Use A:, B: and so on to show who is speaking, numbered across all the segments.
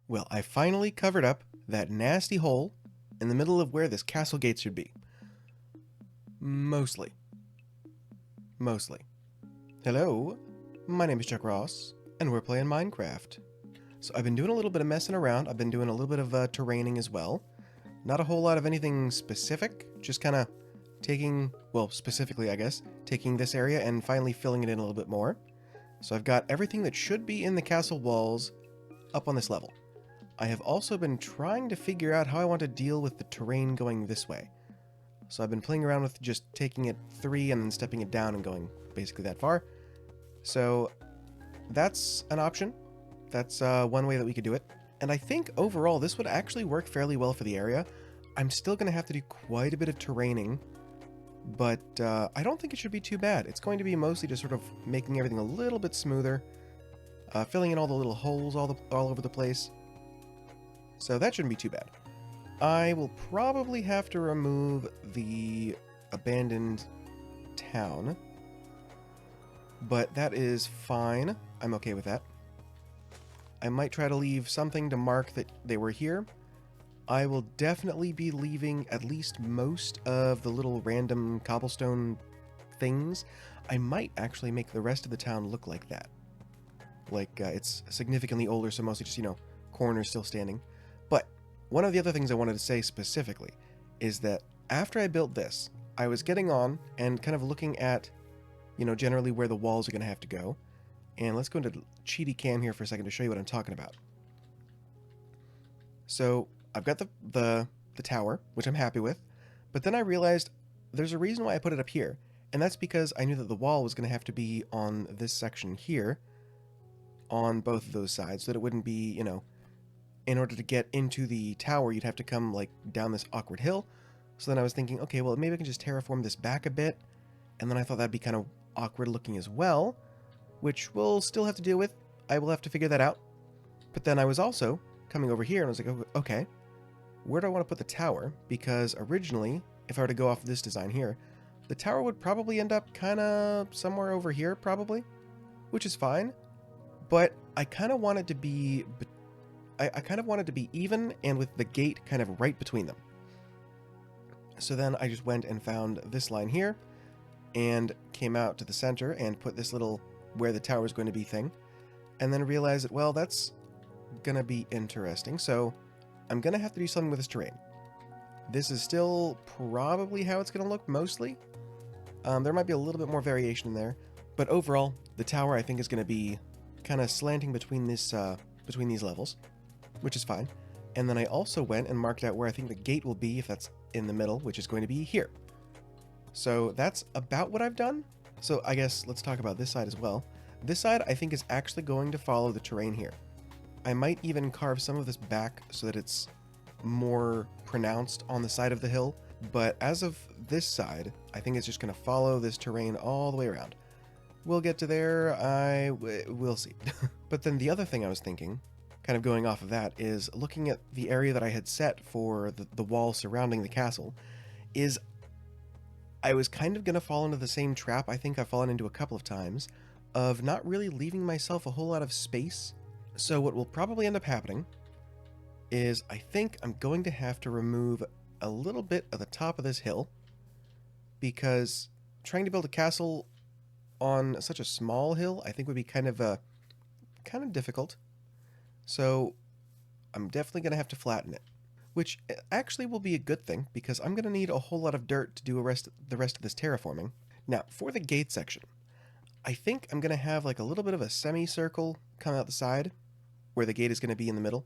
A: Well, I finally covered up that nasty hole in the middle of where this castle gate should be. Mostly. Mostly. Hello, my name is Chuck Ross, and we're playing Minecraft. So I've been doing a little bit of messing around. I've been doing a little bit of terraining as well. Not a whole lot of anything specific, just kind of taking, well, specifically, I guess, taking this area and finally filling it in a little bit more. So I've got everything that should be in the castle walls up on this level. I have also been trying to figure out how I want to deal with the terrain going this way. So I've been playing around with just taking it 3 and then stepping it down and going basically that far. So that's an option. That's one way that we could do it. And I think overall this would actually work fairly well for the area. I'm still going to have to do quite a bit of terraining, but I don't think it should be too bad. It's going to be mostly just sort of making everything a little bit smoother, filling in all the little holes all over the place. So that shouldn't be too bad. I will probably have to remove the abandoned town, but that is fine. I'm okay with that. I might try to leave something to mark that they were here. I will definitely be leaving at least most of the little random cobblestone things. I might actually make the rest of the town look like that. Like it's significantly older, so mostly just, corners still standing. But one of the other things I wanted to say specifically is that after I built this, I was getting on and kind of looking at, generally where the walls are going to have to go. And let's go into Cheaty Cam here for a second to show you what I'm talking about. So I've got the tower, which I'm happy with, but then I realized there's a reason why I put it up here, and that's because I knew that the wall was going to have to be on this section here, on both of those sides, so that it wouldn't be, in order to get into the tower, you'd have to come, like, down this awkward hill. So then I was thinking, okay, well, maybe I can just terraform this back a bit, and then I thought that'd be kind of awkward looking as well, which we'll still have to deal with. I will have to figure that out. But then I was also coming over here, and I was like, okay, where do I want to put the tower? Because originally, if I were to go off this design here, the tower would probably end up kind of somewhere over here, probably, which is fine. But I kind of want it to be... I kind of wanted to be even and with the gate kind of right between them. So then I just went and found this line here and came out to the center and put this little where the tower is going to be thing, and then realized that, well, that's going to be interesting. So I'm going to have to do something with this terrain. This is still probably how it's going to look mostly. There might be a little bit more variation in there, but overall, the tower I think is going to be kind of slanting between this between these levels, which is fine. And then I also went and marked out where I think the gate will be if that's in the middle, which is going to be here. So that's about what I've done. So I guess let's talk about this side as well. This side I think is actually going to follow the terrain here. I might even carve some of this back so that it's more pronounced on the side of the hill. But as of this side, I think it's just going to follow this terrain all the way around. We'll get to there. We'll see. But then the other thing I was thinking, kind of going off of that, is looking at the area that I had set for the wall surrounding the castle, is I was kind of going to fall into the same trap I think I've fallen into a couple of times, of not really leaving myself a whole lot of space. So what will probably end up happening is I think I'm going to have to remove a little bit of the top of this hill, because trying to build a castle on such a small hill I think would be kind of difficult. So I'm definitely going to have to flatten it, which actually will be a good thing because I'm going to need a whole lot of dirt to do the rest of this terraforming. Now, for the gate section, I think I'm going to have like a little bit of a semicircle come out the side where the gate is going to be in the middle.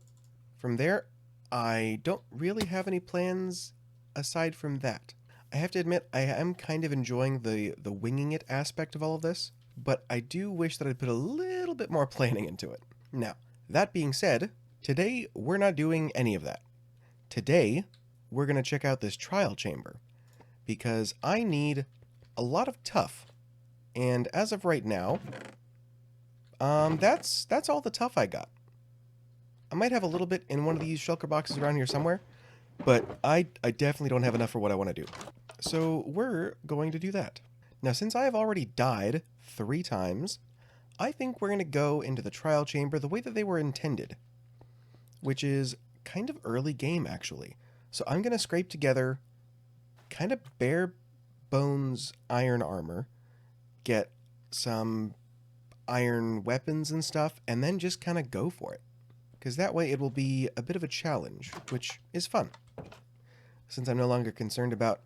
A: From there, I don't really have any plans aside from that. I have to admit, I am kind of enjoying the winging it aspect of all of this, but I do wish that I'd put a little bit more planning into it. Now, that being said, today we're not doing any of that. Today, we're going to check out this trial chamber, because I need a lot of tuff, and as of right now, that's all the tuff I got. I might have a little bit in one of these shulker boxes around here somewhere, but I definitely don't have enough for what I want to do. So we're going to do that. Now, since I have already died 3 times, I think we're going to go into the trial chamber the way that they were intended. which is kind of early game, actually. So I'm going to scrape together kind of bare bones iron armor, get some iron weapons and stuff, and then just kind of go for it. Because that way it will be a bit of a challenge, which is fun, since I'm no longer concerned about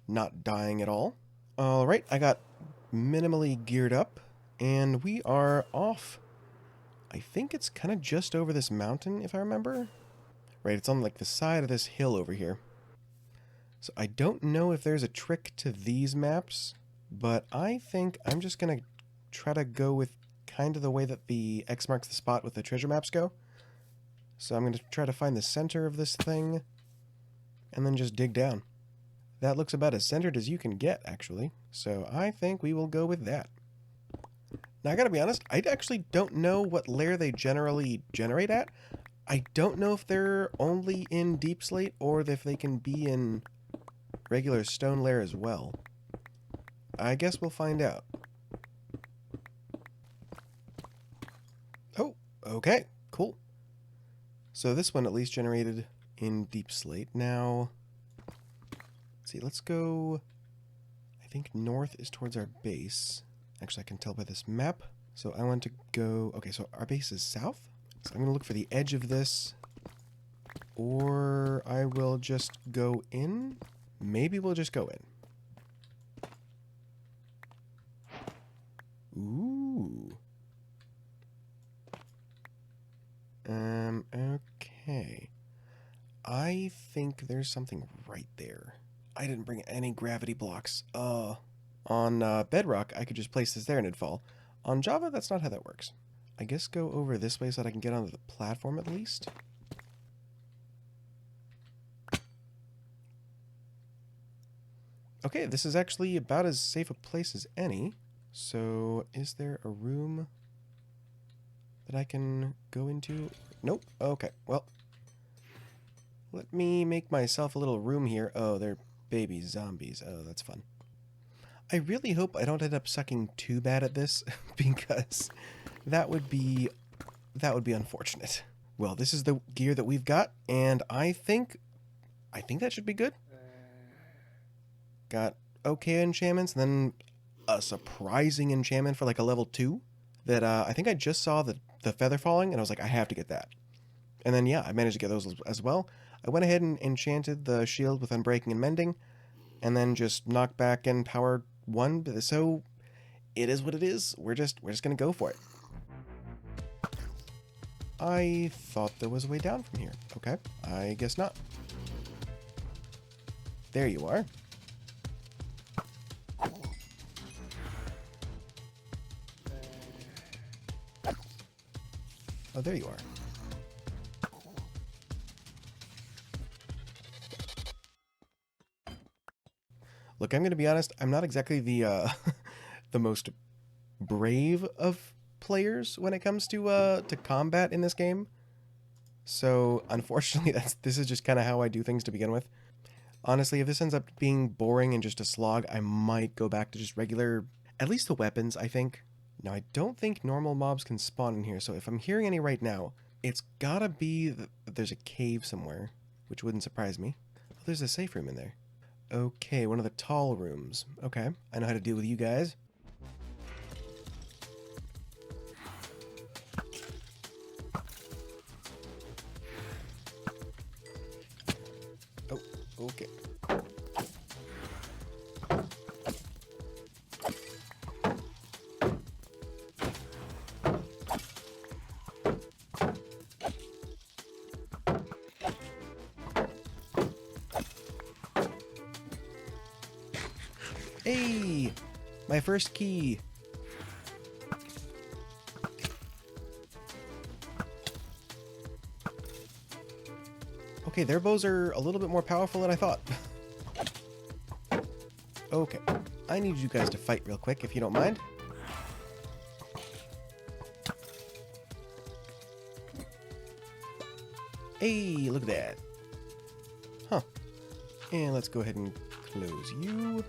A: not dying at all. Alright, I got minimally geared up, and we are off. I think it's kind of just over this mountain, if I remember. Right, it's on like the side of this hill over here. So I don't know if there's a trick to these maps, but I think I'm just going to try to go with kind of the way that the X marks the spot with the treasure maps go. So I'm going to try to find the center of this thing and then just dig down. That looks about as centered as you can get, actually. So I think we will go with that. Now, I gotta be honest, I actually don't know what layer they generally generate at. I don't know if they're only in Deep Slate or if they can be in regular stone layer as well. I guess we'll find out. Oh, okay, cool. So this one at least generated in Deep Slate. Now, let's see, let's go, I think north is towards our base. Actually, I can tell by this map. So I want to go, okay, so our base is south. So I'm going to look for the edge of this, or I will just go in. Maybe we'll just go in. Ooh. Okay. I think there's something right there. I didn't bring any gravity blocks. On Bedrock, I could just place this there and it'd fall. On Java, that's not how that works. I guess go over this way so that I can get onto the platform at least. Okay, this is actually about as safe a place as any. So, is there a room that I can go into? Nope. Okay, well. Let me make myself a little room here. Oh, they're baby zombies. Oh, that's fun. I really hope I don't end up sucking too bad at this, because that would be unfortunate. Well, this is the gear that we've got, and I think that should be good. Got okay enchantments, and then a surprising enchantment for like a level 2 that I think I just saw the feather falling, and I was like, I have to get that. And then, yeah, I managed to get those as well. I went ahead and enchanted the shield with Unbreaking and Mending, and then just knocked back in power 1. So it is what it is. We're just gonna go for it. I thought there was a way down from here. Okay, I guess not. There you are. Oh, there you are. Look, I'm going to be honest, I'm not exactly the the most brave of players when it comes to combat in this game. So, unfortunately, this is just kind of how I do things to begin with. Honestly, if this ends up being boring and just a slog, I might go back to just regular, at least the weapons, I think. Now, I don't think normal mobs can spawn in here, so if I'm hearing any right now, it's gotta be that there's a cave somewhere, which wouldn't surprise me. Oh, there's a safe room in there. Okay, one of the tall rooms. Okay, I know how to deal with you guys. Oh, okay. Hey! My first key! Okay, their bows are a little bit more powerful than I thought. Okay, I need you guys to fight real quick, if you don't mind. Hey, look at that. Huh. And let's go ahead and close you.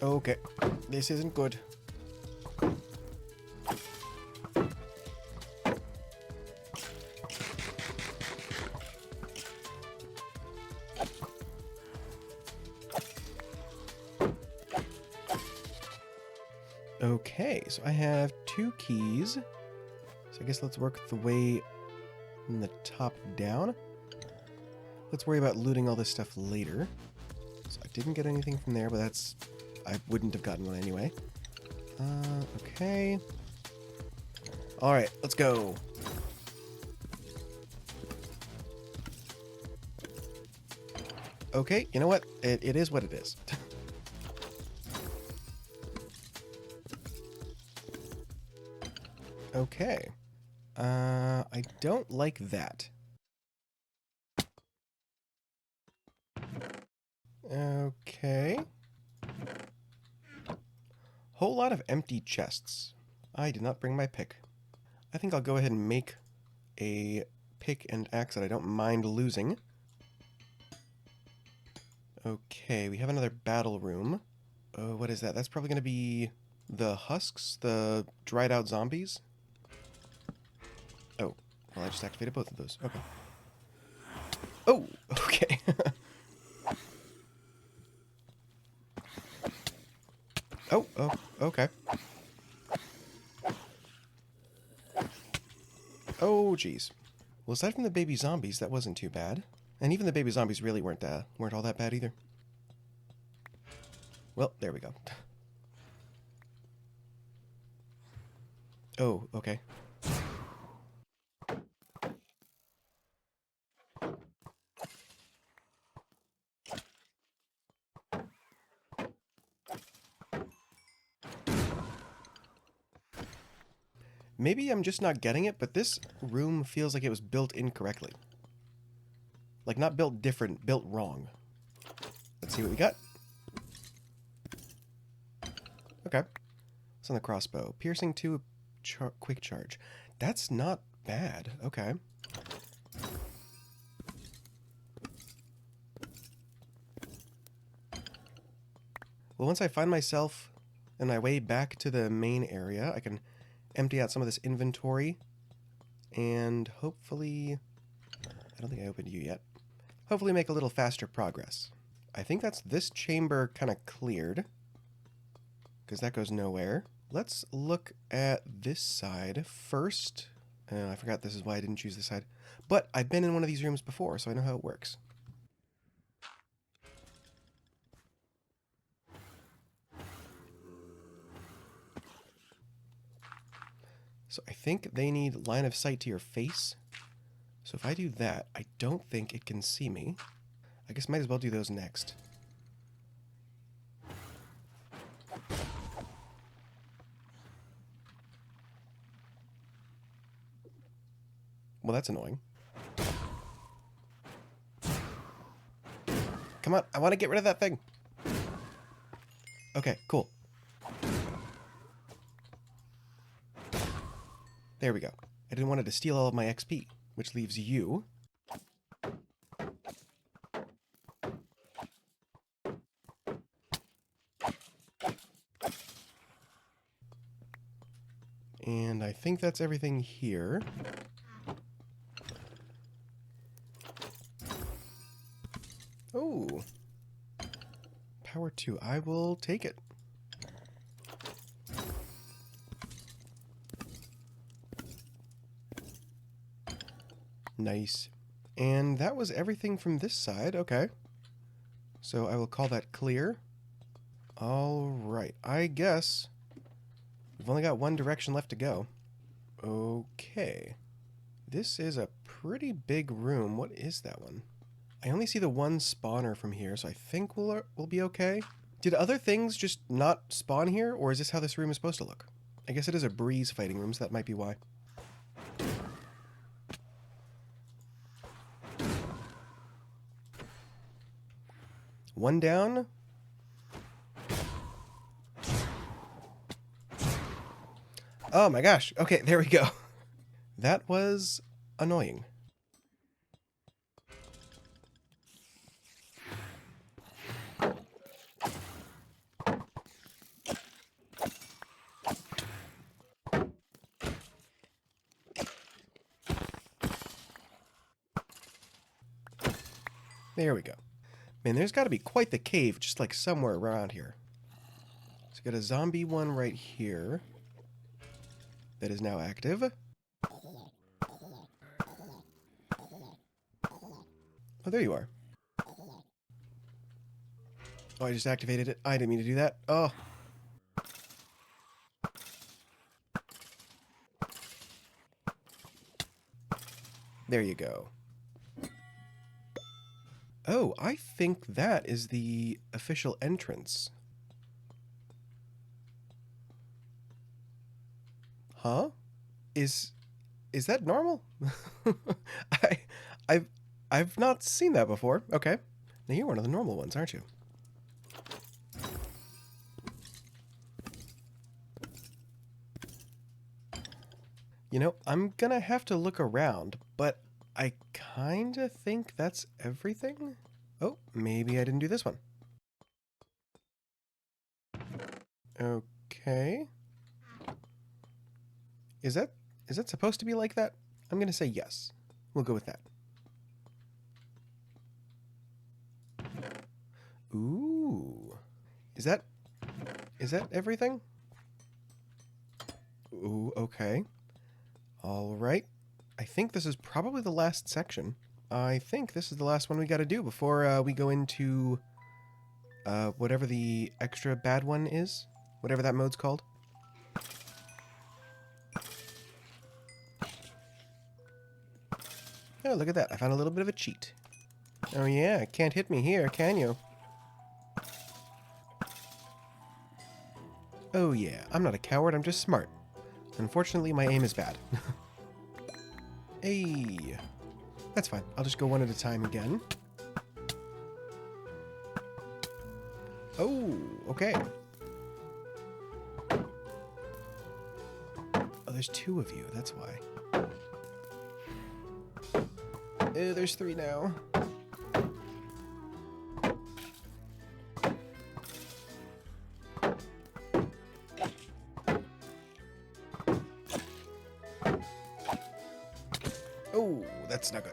A: Okay, this isn't good. Okay, so I have 2 keys. So I guess let's work the way from the top down. Let's worry about looting all this stuff later. So I didn't get anything from there, but that's... I wouldn't have gotten one anyway. Okay. Alright, let's go. Okay, you know what? It is what it is. Okay. I don't like that. Okay. Whole lot of empty chests. I did not bring my pick. I think I'll go ahead and make a pick and axe that I don't mind losing. Okay, we have another battle room. What is that? That's probably going to be the husks, the dried out zombies. Oh, well, I just activated both of those. Okay. Oh, okay. Oh, okay. Oh, jeez. Well, aside from the baby zombies, that wasn't too bad. And even the baby zombies really weren't all that bad either. Well, there we go. Oh, okay. Maybe I'm just not getting it, but this room feels like it was built incorrectly. Like, not built different, built wrong. Let's see what we got. Okay. It's on the crossbow. Piercing 2, quick charge. That's not bad. Okay. Well, once I find myself in my way back to the main area, I can empty out some of this inventory. And hopefully... I don't think I opened you yet. Hopefully make a little faster progress. I think that's this chamber kind of cleared, because that goes nowhere. Let's look at this side first. I forgot this is why I didn't choose this side. But I've been in one of these rooms before, so I know how it works. So I think they need line of sight to your face. So if I do that, I don't think it can see me. I guess might as well do those next. Well, that's annoying. Come on, I want to get rid of that thing. Okay, cool. There we go. I didn't want it to steal all of my XP, which leaves you. And I think that's everything here. Oh. Power 2. I will take it. Nice. And that was everything from this side. Okay. So I will call that clear. Alright. I guess we've only got one direction left to go. Okay. This is a pretty big room. What is that one? I only see the one spawner from here, so I think we'll be okay. Did other things just not spawn here, or is this how this room is supposed to look? I guess it is a breeze fighting room, so that might be why. One down. Oh my gosh. Okay, there we go. That was annoying. There we go. Man, there's got to be quite the cave just like somewhere around here. So got a zombie one right here that is now active. Oh, there you are. Oh, I just activated it. I didn't mean to do that. Oh. There you go. Oh, I think that is the official entrance. Huh? Is that normal? I I've not seen that before. Okay. Now you're one of the normal ones, aren't you? You know, I'm gonna have to look around, but I kinda think that's everything. Oh, maybe I didn't do this one. Okay. Is that supposed to be like that? I'm gonna say yes. We'll go with that. Ooh. Is that everything? Ooh, okay. All right. I think this is probably the last section. I think this is the last one we got to do before we go into whatever the extra bad one is. Whatever that mode's called. Oh, look at that. I found a little bit of a cheat. Oh yeah, can't hit me here, can you? Oh yeah, I'm not a coward, I'm just smart. Unfortunately, my aim is bad. Hey, that's fine. I'll just go one at a time again. Oh, okay. Oh, there's two of you, that's why. There's three now. Oh, that's not good.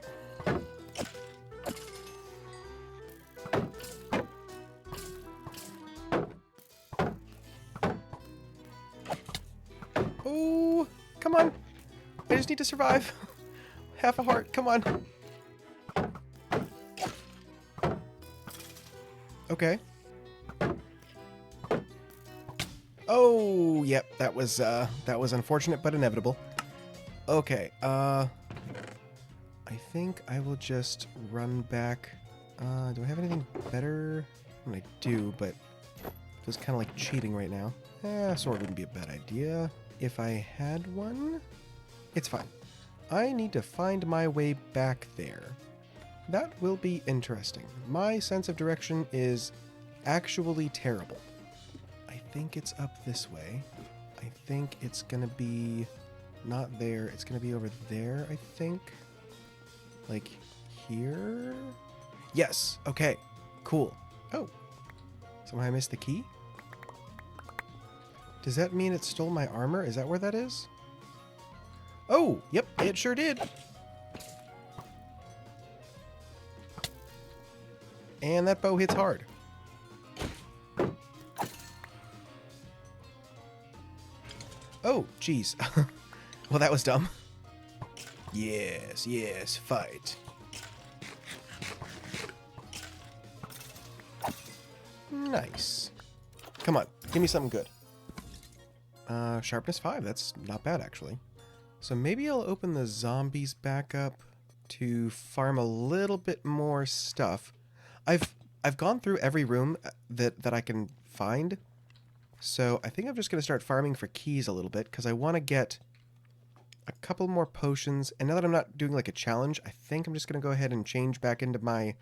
A: Oh, come on. I just need to survive. Half a heart, come on. Okay. Oh, yep, that was unfortunate but inevitable. Okay, I think I will just run back. Do I have anything better? I do, but it was kind of like cheating right now. Sword wouldn't be a bad idea. If I had one, it's fine. I need to find my way back there. That will be interesting. My sense of direction is actually terrible. I think it's up this way. I think it's gonna be not there. It's gonna be over there, I think. Like here? Yes. Okay. Cool. Oh. Somehow I missed the key? Does that mean it stole my armor? Is that where that is? Oh, yep, it sure did. And that bow hits hard. Oh, jeez. Well, that was dumb. Yes, yes, fight. Nice. Come on, give me something good. Sharpness 5, that's not bad, actually. So maybe I'll open the zombies back up to farm a little bit more stuff. I've gone through every room that I can find, so I think I'm just going to start farming for keys a little bit, because I want to get a couple more potions, and now that I'm not doing like a challenge, I think I'm just going to go ahead and change back into my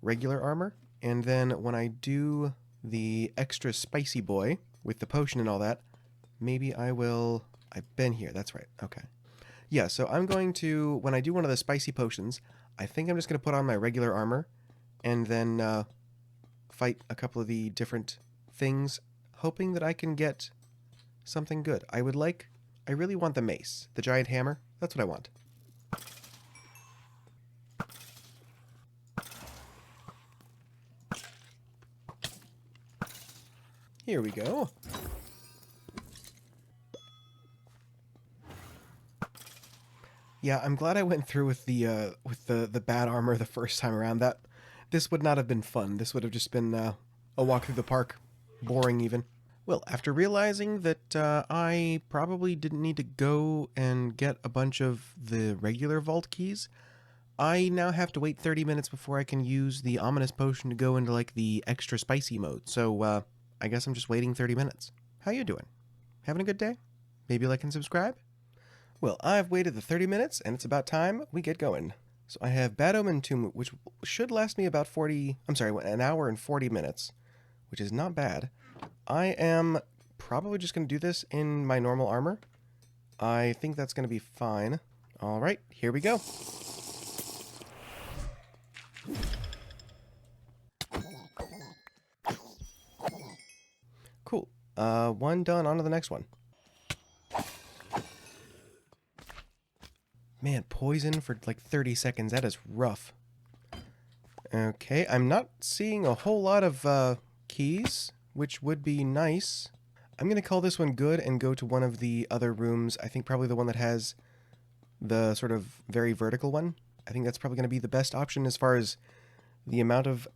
A: regular armor, and then when I do the extra spicy boy with the potion and all that, maybe I will... I've been here, that's right, okay. Yeah, so I'm going to, when I do one of the spicy potions, I think I'm just going to put on my regular armor, and then fight a couple of the different things, hoping that I can get something good. I really want the mace, the giant hammer. That's what I want. Here we go. Yeah, I'm glad I went through with the bad armor the first time around. This would not have been fun. This would have just been a walk through the park, boring even. Well, after realizing that I probably didn't need to go and get a bunch of the regular vault keys, I now have to wait 30 minutes before I can use the ominous potion to go into like the extra spicy mode. So I guess I'm just waiting 30 minutes. How you doing? Having a good day? Maybe like and subscribe? Well, I've waited the 30 minutes, and it's about time we get going. So I have Bad Omen Tomb, which should last me about an hour and 40 minutes, which is not bad. I am probably just going to do this in my normal armor. I think that's going to be fine. All right, here we go. Cool. One done, on to the next one. Man, poison for like 30 seconds. That is rough. Okay, I'm not seeing a whole lot of keys, which would be nice. I'm going to call this one good and go to one of the other rooms. I think probably the one that has the sort of very vertical one. I think that's probably going to be the best option as far as the amount of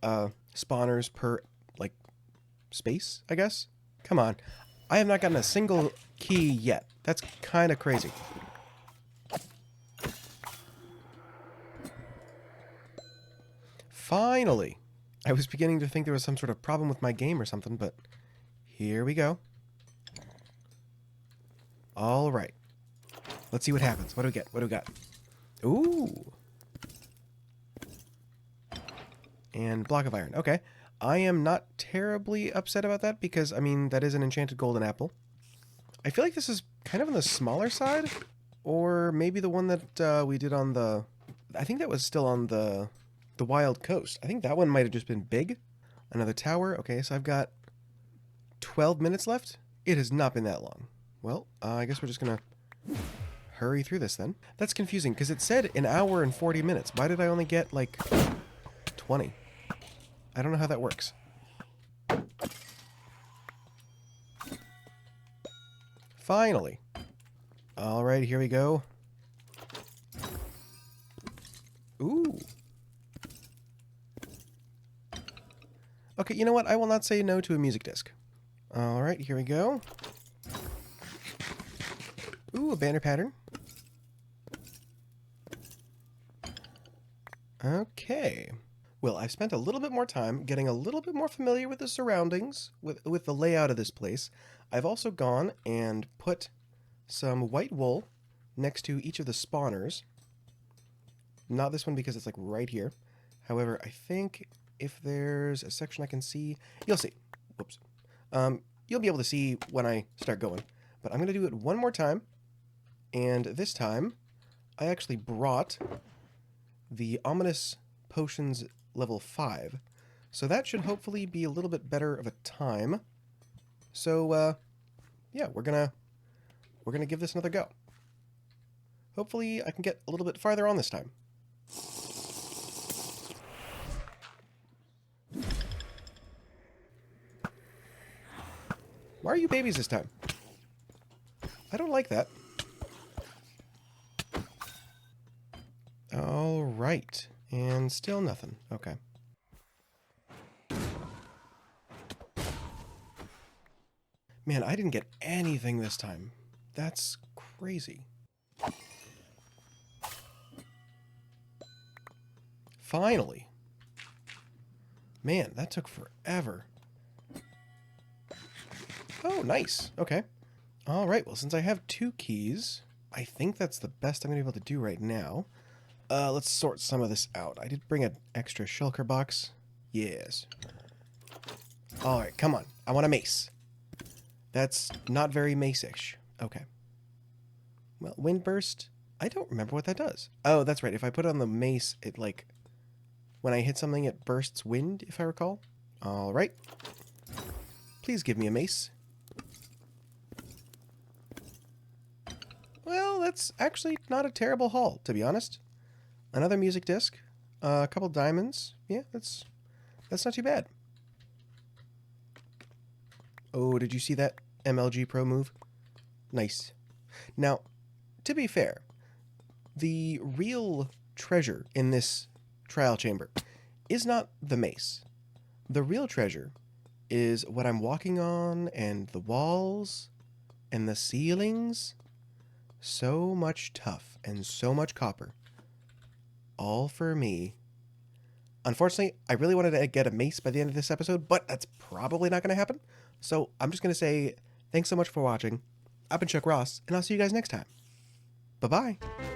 A: spawners per, like, space, I guess? Come on. I have not gotten a single key yet. That's kind of crazy. Finally! I was beginning to think there was some sort of problem with my game or something, but here we go. All right. Let's see what happens. What do we get? What do we got? Ooh! And block of iron. Okay. I am not terribly upset about that because, I mean, that is an enchanted golden apple. I feel like this is kind of on the smaller side. Or maybe the one that we did on the... I think that was still on the Wild Coast. I think that one might have just been big. Another tower. Okay, so I've got 12 minutes left. It has not been that long. Well, I guess we're just going to hurry through this then. That's confusing because it said an hour and 40 minutes. Why did I only get like 20? I don't know how that works. Finally. All right, here we go. Ooh. Okay, you know what? I will not say no to a music disc. All right, here we go. Ooh, a banner pattern. Okay. Well, I've spent a little bit more time getting a little bit more familiar with the surroundings, with the layout of this place. I've also gone and put some white wool next to each of the spawners. Not this one because it's like right here. However, I think if there's a section I can see, you'll see. Whoops. You'll be able to see when I start going. But I'm going to do it one more time. And this time, I actually brought the ominous potions level 5. So that should hopefully be a little bit better of a time. So, yeah, we're gonna give this another go. Hopefully I can get a little bit farther on this time. Why are you babies this time? I don't like that. All right. And still nothing. Okay. Man, I didn't get anything this time. That's crazy. Finally. Man, that took forever. Oh, nice. Okay. All right, well, since I have 2 keys, I think that's the best I'm going to be able to do right now. Let's sort some of this out. I did bring an extra shulker box. Yes. All right, come on. I want a mace. That's not very mace-ish. Okay. Well, wind burst. I don't remember what that does. Oh, that's right. If I put it on the mace, it like... when I hit something, it bursts wind, if I recall. All right. Please give me a mace. Well, that's actually not a terrible haul, to be honest. Another music disc. A couple diamonds. Yeah, that's not too bad. Oh, did you see that MLG Pro move? Nice. Now, to be fair, the real treasure in this trial chamber is not the mace. The real treasure is what I'm walking on and the walls and the ceilings. So much tuff and so much copper. All for me. Unfortunately, I really wanted to get a mace by the end of this episode, but that's probably not going to happen. So I'm just going to say thanks so much for watching. I've been Chuck Ross, and I'll see you guys next time. Bye-bye.